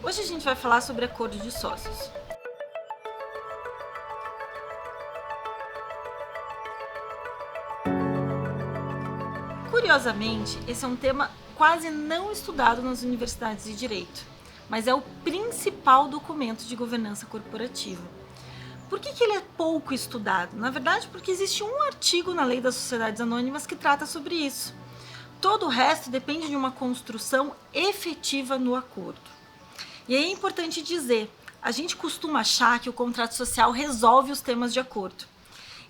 Hoje a gente vai falar sobre acordo de sócios. Curiosamente, esse é um tema quase não estudado nas universidades de direito, mas é o principal documento de governança corporativa. Por que ele é pouco estudado? Na verdade, porque existe um artigo na Lei das Sociedades Anônimas que trata sobre isso. Todo o resto depende de uma construção efetiva no acordo. E aí é importante dizer, a gente costuma achar que o contrato social resolve os temas de acordo.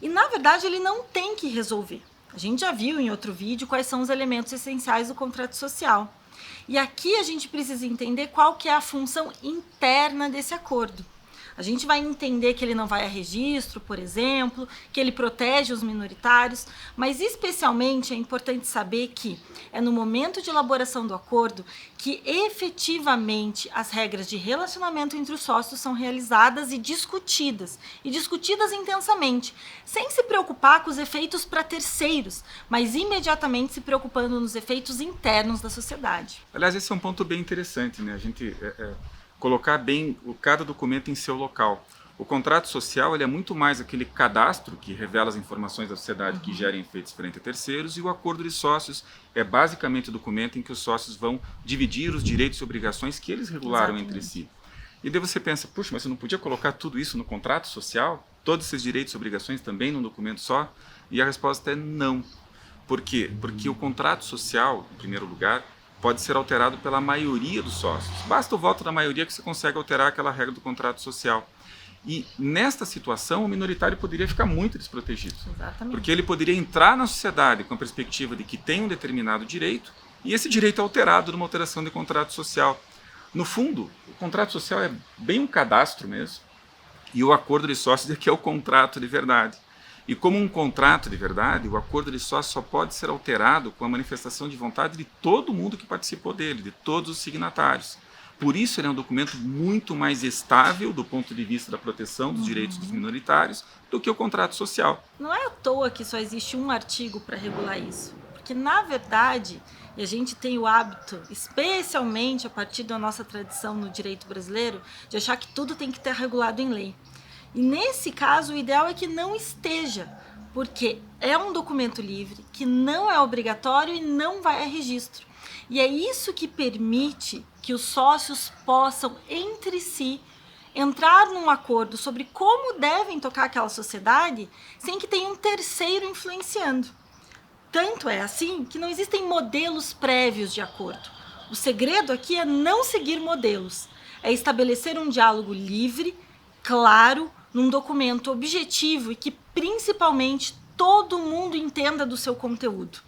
E na verdade ele não tem que resolver. A gente já viu em outro vídeo quais são os elementos essenciais do contrato social. E aqui a gente precisa entender qual que é a função interna desse acordo. A gente vai entender que ele não vai a registro, por exemplo, que ele protege os minoritários, mas especialmente é importante saber que é no momento de elaboração do acordo que efetivamente as regras de relacionamento entre os sócios são realizadas e discutidas intensamente, sem se preocupar com os efeitos para terceiros, mas imediatamente se preocupando nos efeitos internos da sociedade. Aliás, esse é um ponto bem interessante, né? A gente colocar bem cada documento em seu local. O contrato social ele é muito mais aquele cadastro que revela as informações da sociedade que gerem efeitos frente a terceiros, e o acordo de sócios é basicamente o documento em que os sócios vão dividir os direitos e obrigações que eles regularam entre si. E daí você pensa, puxa, mas você não podia colocar tudo isso no contrato social? Todos esses direitos e obrigações também num documento só? E a resposta é não. Por quê? Porque o contrato social, em primeiro lugar, pode ser alterado pela maioria dos sócios. Basta o voto da maioria que você consegue alterar aquela regra do contrato social. E nesta situação, o minoritário poderia ficar muito desprotegido. Exatamente. Porque ele poderia entrar na sociedade com a perspectiva de que tem um determinado direito, e esse direito é alterado numa alteração de contrato social. No fundo, o contrato social é bem um cadastro mesmo, e o acordo de sócios é que é o contrato de verdade. E como um contrato de verdade, o acordo de sócio só pode ser alterado com a manifestação de vontade de todo mundo que participou dele, de todos os signatários. Por isso ele é um documento muito mais estável do ponto de vista da proteção dos direitos dos minoritários do que o contrato social. Não é à toa que só existe um artigo para regular isso, porque na verdade, e a gente tem o hábito, especialmente a partir da nossa tradição no direito brasileiro, de achar que tudo tem que estar regulado em lei. E nesse caso, o ideal é que não esteja, porque é um documento livre, que não é obrigatório e não vai a registro. E é isso que permite que os sócios possam, entre si, entrar num acordo sobre como devem tocar aquela sociedade sem que tenha um terceiro influenciando. Tanto é assim que não existem modelos prévios de acordo. O segredo aqui é não seguir modelos, é estabelecer um diálogo livre, claro, num documento objetivo e que principalmente todo mundo entenda do seu conteúdo.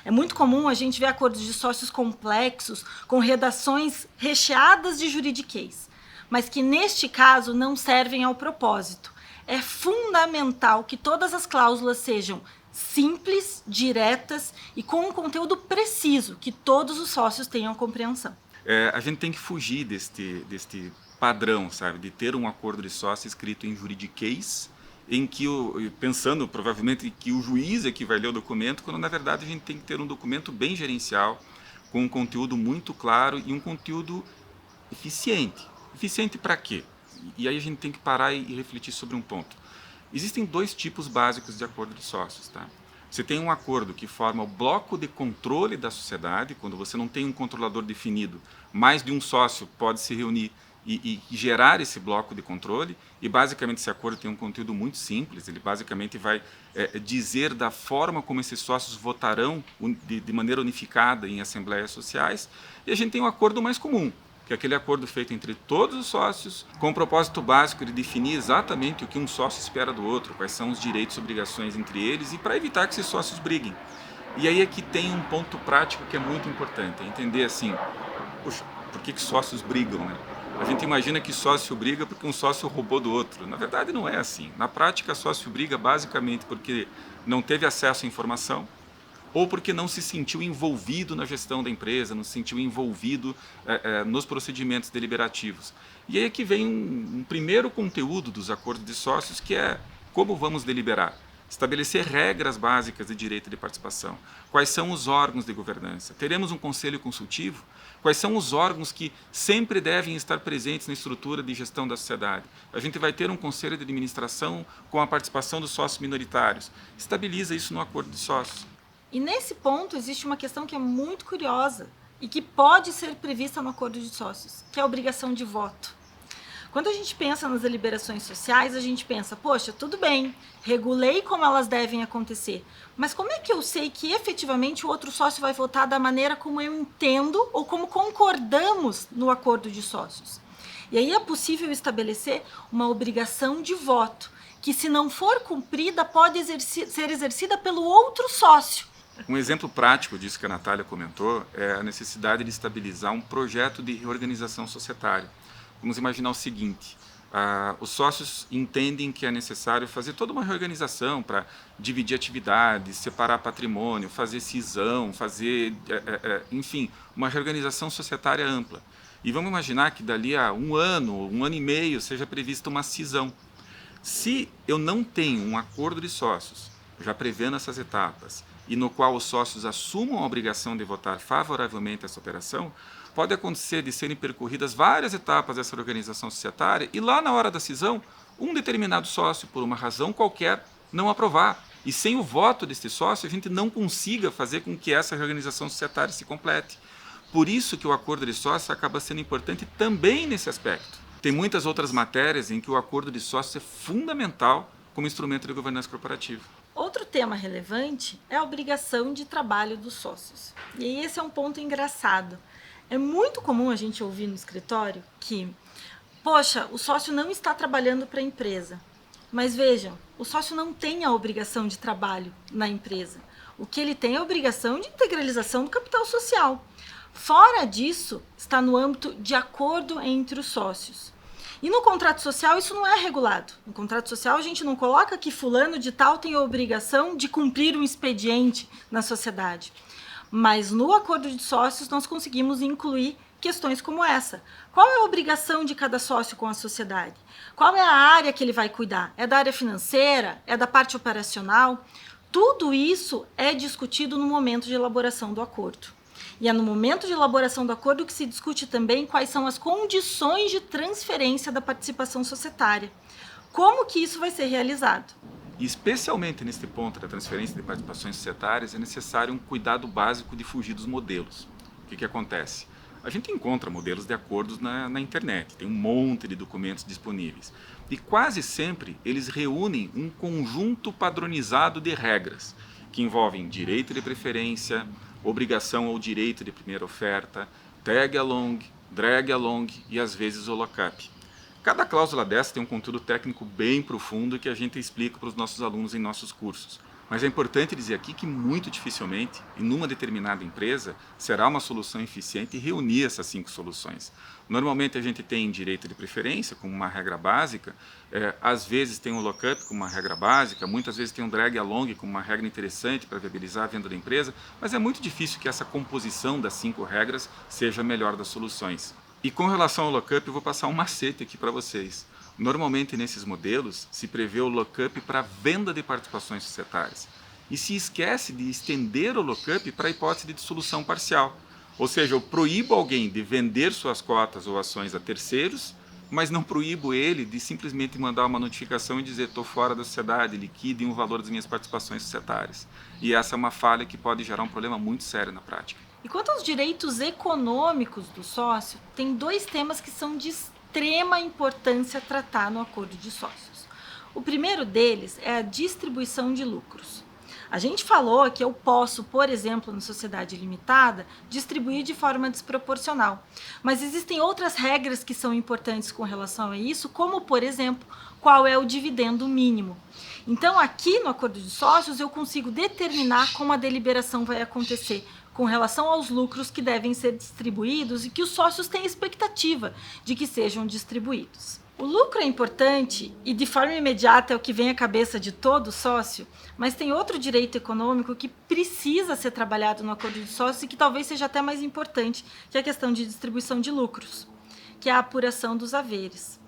É muito comum a gente ver acordos de sócios complexos, com redações recheadas de juridiquês, mas que neste caso não servem ao propósito. É fundamental que todas as cláusulas sejam simples, diretas e com um conteúdo preciso, que todos os sócios tenham compreensão. A gente tem que fugir deste padrão, sabe, de ter um acordo de sócio escrito em juridiquês, em que, pensando provavelmente que o juiz é que vai ler o documento, quando na verdade a gente tem que ter um documento bem gerencial, com um conteúdo muito claro e um conteúdo eficiente. Eficiente para quê? E aí a gente tem que parar e refletir sobre um ponto. Existem dois tipos básicos de acordo de sócios, tá? Você tem um acordo que forma o bloco de controle da sociedade, quando você não tem um controlador definido, mais de um sócio pode se reunir e gerar esse bloco de controle, e basicamente esse acordo tem um conteúdo muito simples, ele basicamente vai dizer da forma como esses sócios votarão de maneira unificada em assembleias sociais, e a gente tem um acordo mais comum, que é aquele acordo feito entre todos os sócios, com o propósito básico de definir exatamente o que um sócio espera do outro, quais são os direitos e obrigações entre eles, e para evitar que esses sócios briguem. E aí é que tem um ponto prático que é muito importante, é entender assim, puxa, por que sócios brigam, né? A gente imagina que sócio briga porque um sócio roubou do outro. Na verdade não é assim. Na prática, sócio briga basicamente porque não teve acesso à informação, ou porque não se sentiu envolvido na gestão da empresa, não se sentiu envolvido nos procedimentos deliberativos. E aí é que vem um primeiro conteúdo dos acordos de sócios, que é como vamos deliberar. estabelecer regras básicas de direito de participação. Quais são os órgãos de governança? Teremos um conselho consultivo? Quais são os órgãos que sempre devem estar presentes na estrutura de gestão da sociedade? A gente vai ter um conselho de administração com a participação dos sócios minoritários. Estabiliza isso no acordo de sócios. E nesse ponto existe uma questão que é muito curiosa e que pode ser prevista no acordo de sócios, que é a obrigação de voto. Quando a gente pensa nas deliberações sociais, a gente pensa, poxa, tudo bem, regulei como elas devem acontecer, mas como é que eu sei que efetivamente o outro sócio vai votar da maneira como eu entendo ou como concordamos no acordo de sócios? E aí é possível estabelecer uma obrigação de voto, que se não for cumprida, pode ser exercida pelo outro sócio. Um exemplo prático disso que a Natália comentou é a necessidade de estabilizar um projeto de reorganização societária. Vamos imaginar o seguinte, os sócios entendem que é necessário fazer toda uma reorganização para dividir atividades, separar patrimônio, fazer cisão, fazer, enfim, uma reorganização societária ampla. E vamos imaginar que dali a um ano e meio, seja prevista uma cisão. Se eu não tenho um acordo de sócios, já prevendo essas etapas, e no qual os sócios assumam a obrigação de votar favoravelmente a essa operação, pode acontecer de serem percorridas várias etapas dessa organização societária e lá na hora da cisão, um determinado sócio, por uma razão qualquer, não aprovar. E sem o voto desse sócio, a gente não consiga fazer com que essa reorganização societária se complete. Por isso que o acordo de sócios acaba sendo importante também nesse aspecto. Tem muitas outras matérias em que o acordo de sócios é fundamental como instrumento de governança corporativa. Outro tema relevante é a obrigação de trabalho dos sócios. E aí esse é um ponto engraçado. É muito comum a gente ouvir no escritório que, poxa, o sócio não está trabalhando para a empresa. Mas vejam, o sócio não tem a obrigação de trabalho na empresa. O que ele tem é a obrigação de integralização do capital social. Fora disso, está no âmbito de acordo entre os sócios. E no contrato social isso não é regulado. No contrato social a gente não coloca que fulano de tal tem a obrigação de cumprir um expediente na sociedade. Mas no acordo de sócios nós conseguimos incluir questões como essa. Qual é a obrigação de cada sócio com a sociedade? Qual é a área que ele vai cuidar? É da área financeira? É da parte operacional? Tudo isso é discutido no momento de elaboração do acordo. E é no momento de elaboração do acordo que se discute também quais são as condições de transferência da participação societária. Como que isso vai ser realizado? E especialmente neste ponto da transferência de participações societárias, é necessário um cuidado básico de fugir dos modelos. O que acontece? A gente encontra modelos de acordos na internet, tem um monte de documentos disponíveis. E quase sempre eles reúnem um conjunto padronizado de regras, que envolvem direito de preferência, obrigação ou direito de primeira oferta, tag along, drag along e às vezes o lockup. Cada cláusula dessa tem um conteúdo técnico bem profundo que a gente explica para os nossos alunos em nossos cursos. Mas é importante dizer aqui que muito dificilmente, em uma determinada empresa, será uma solução eficiente reunir essas 5 soluções. Normalmente a gente tem direito de preferência como uma regra básica, às vezes tem um lockup como uma regra básica, muitas vezes tem um drag along como uma regra interessante para viabilizar a venda da empresa, mas é muito difícil que essa composição das 5 regras seja a melhor das soluções. E com relação ao lockup, eu vou passar um macete aqui para vocês. Normalmente, nesses modelos, se prevê o lockup para venda de participações societárias. E se esquece de estender o lockup para a hipótese de dissolução parcial. Ou seja, eu proíbo alguém de vender suas cotas ou ações a terceiros, mas não proíbo ele de simplesmente mandar uma notificação e dizer estou fora da sociedade, liquidem o valor das minhas participações societárias. E essa é uma falha que pode gerar um problema muito sério na prática. E quanto aos direitos econômicos do sócio, tem 2 temas que são de extrema importância tratar no acordo de sócios. O primeiro deles é a distribuição de lucros. A gente falou que eu posso, por exemplo, na sociedade limitada, distribuir de forma desproporcional. Mas existem outras regras que são importantes com relação a isso, como, por exemplo, qual é o dividendo mínimo. Então, aqui no acordo de sócios, eu consigo determinar como a deliberação vai acontecer com relação aos lucros que devem ser distribuídos e que os sócios têm expectativa de que sejam distribuídos. O lucro é importante e de forma imediata é o que vem à cabeça de todo sócio, mas tem outro direito econômico que precisa ser trabalhado no acordo de sócios e que talvez seja até mais importante, que é a questão de distribuição de lucros, que é a apuração dos haveres.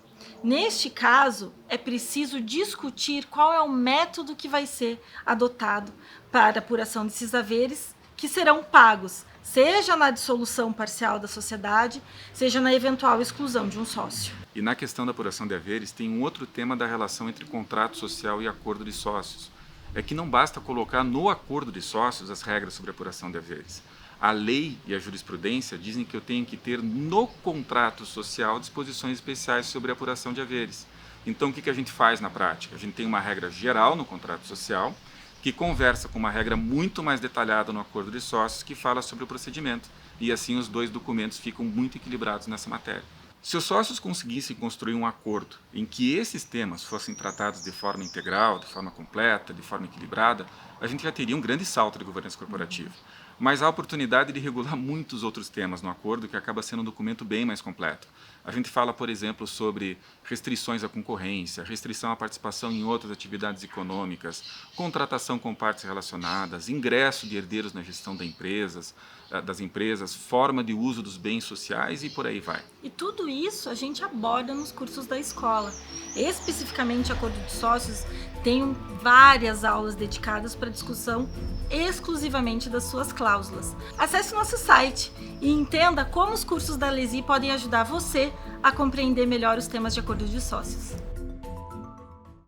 Neste caso, é preciso discutir qual é o método que vai ser adotado para a apuração desses haveres que serão pagos, seja na dissolução parcial da sociedade, seja na eventual exclusão de um sócio. E na questão da apuração de haveres, tem um outro tema da relação entre contrato social e acordo de sócios. É que não basta colocar no acordo de sócios as regras sobre a apuração de haveres. A lei e a jurisprudência dizem que eu tenho que ter no contrato social disposições especiais sobre a apuração de haveres. Então, o que a gente faz na prática? A gente tem uma regra geral no contrato social, que conversa com uma regra muito mais detalhada no acordo de sócios, que fala sobre o procedimento. E assim os dois documentos ficam muito equilibrados nessa matéria. Se os sócios conseguissem construir um acordo em que esses temas fossem tratados de forma integral, de forma completa, de forma equilibrada, a gente já teria um grande salto de governança corporativa. Mas há a oportunidade de regular muitos outros temas no acordo, que acaba sendo um documento bem mais completo. A gente fala, por exemplo, sobre restrições à concorrência, restrição à participação em outras atividades econômicas, contratação com partes relacionadas, ingresso de herdeiros na gestão das empresas, forma de uso dos bens sociais e por aí vai. E tudo isso a gente aborda nos cursos da escola. Especificamente, acordo de sócios tem várias aulas dedicadas para discussão exclusivamente das suas cláusulas. Acesse o nosso site e entenda como os cursos da Alesi podem ajudar você a compreender melhor os temas de acordo de sócios.